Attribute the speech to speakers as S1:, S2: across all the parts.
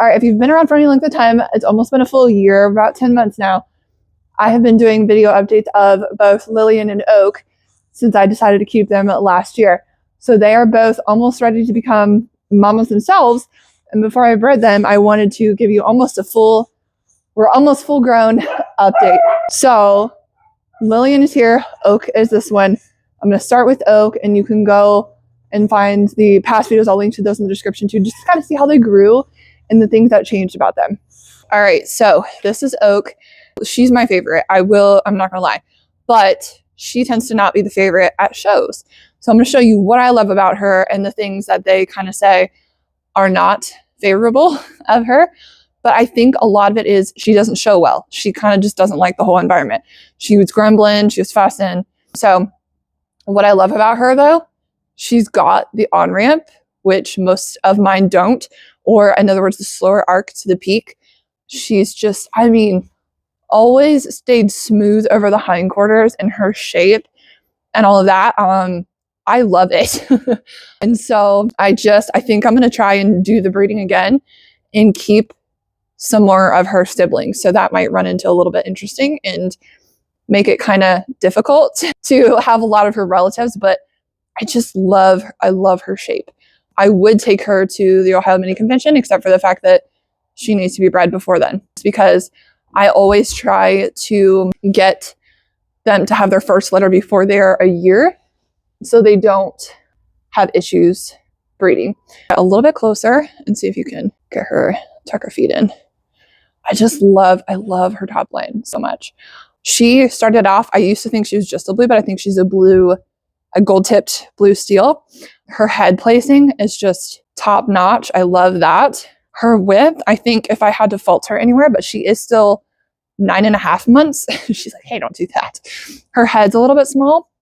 S1: All right, if you've been around for any length of time, it's almost been a full year, about 10 months now. I have been doing video updates of both Lillian and Oak since I decided to keep them last year. So they are both almost ready to become mamas themselves. And before I bred them, I wanted to give you we're almost full grown update. So Lillian is here, Oak is this one. I'm going to start with Oak, and you can go and find the past videos. I'll link to those in the description too, just to kind of see how they grew and the things that changed about them. All right, so this is Oak. She's my favorite. I'm not gonna lie, but she tends to not be the favorite at shows. So I'm gonna show you what I love about her and the things that they kind of say are not favorable of her. But I think a lot of it is she doesn't show well. She kind of just doesn't like the whole environment. She was grumbling, she was fussing. So what I love about her though, she's got the on-ramp, which most of mine don't, or in other words, the slower arc to the peak. She's just, always stayed smooth over the hindquarters and her shape and all of that. I love it. And so I think I'm going to try and do the breeding again and keep some more of her siblings. So that might run into a little bit interesting and make it kind of difficult to have a lot of her relatives, but I love her shape. I would take her to the Ohio Mini Convention, except for the fact that she needs to be bred before then. It's because I always try to get them to have their first litter before they're a year, so they don't have issues breeding. A little bit closer and see if you can get her, tuck her feet in. I love her top line so much. She started off, I used to think she was just a blue, but I think she's a gold-tipped blue steel. Her head placing is just top notch. I love that. Her width, I think if I had to fault her anywhere, but she is still 9.5 months. She's like, hey, don't do that. Her head's a little bit small,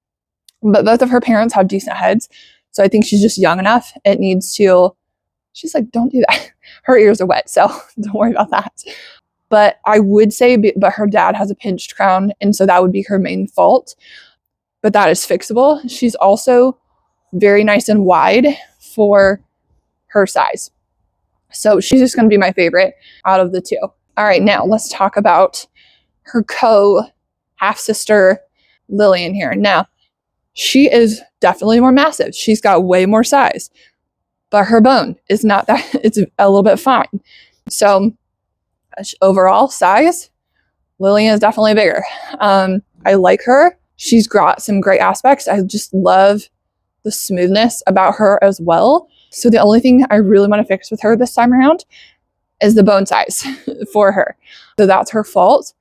S1: but both of her parents have decent heads. So I think she's just young enough. She's like, don't do that. Her ears are wet, so don't worry about that. But I would say, but her dad has a pinched crown, and so that would be her main fault. But that is fixable. She's also very nice and wide for her size. So she's just going to be my favorite out of the two. All right, now let's talk about her half-sister, Lillian here. Now, she is definitely more massive. She's got way more size, but her bone is not that, it's a little bit fine. So overall size, Lillian is definitely bigger. I like her. She's got some great aspects. I just love the smoothness about her as well. So the only thing I really want to fix with her this time around is the bone size for her. So that's her fault.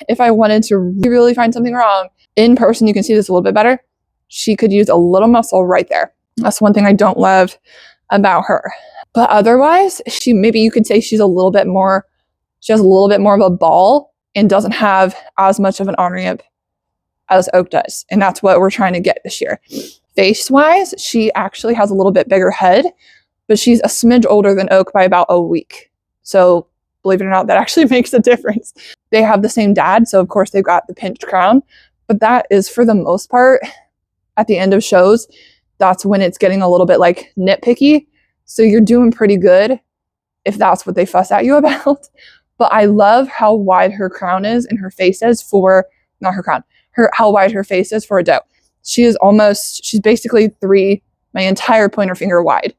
S1: If I wanted to really find something wrong, in person you can see this a little bit better. She could use a little muscle right there. That's one thing I don't love about her. But otherwise, maybe you could say she has a little bit more of a ball and doesn't have as much of an on-ramp as Oak does. And that's what we're trying to get this year. Face-wise, she actually has a little bit bigger head, but she's a smidge older than Oak by about a week. So believe it or not, that actually makes a difference. They have the same dad, so of course they've got the pinched crown, but that is for the most part at the end of shows. That's when it's getting a little bit like nitpicky. So you're doing pretty good if that's what they fuss at you about. But I love how wide her crown is and her face is how wide her face is for a doe. She's basically my entire pointer finger wide.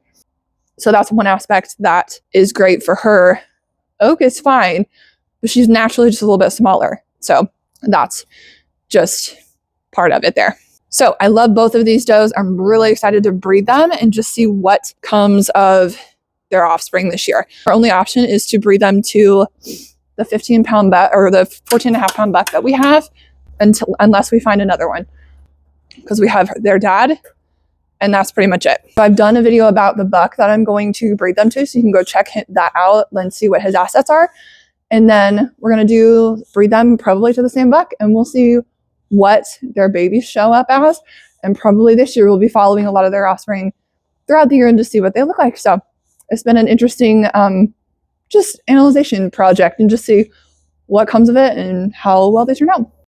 S1: So that's one aspect that is great for her. Oak is fine, but she's naturally just a little bit smaller. So that's just part of it there. So I love both of these does. I'm really excited to breed them and just see what comes of their offspring this year. Our only option is to breed them to the 15-pound buck or the 14.5-pound buck that we have unless we find another one, because we have their dad, and that's pretty much it. So I've done a video about the buck that I'm going to breed them to, so you can go check that out and see what his assets are. And then we're going to breed them probably to the same buck, and we'll see what their babies show up as. And probably this year we'll be following a lot of their offspring throughout the year and just see what they look like. So it's been an interesting just analyzation project and just see what comes of it and how well they turn out.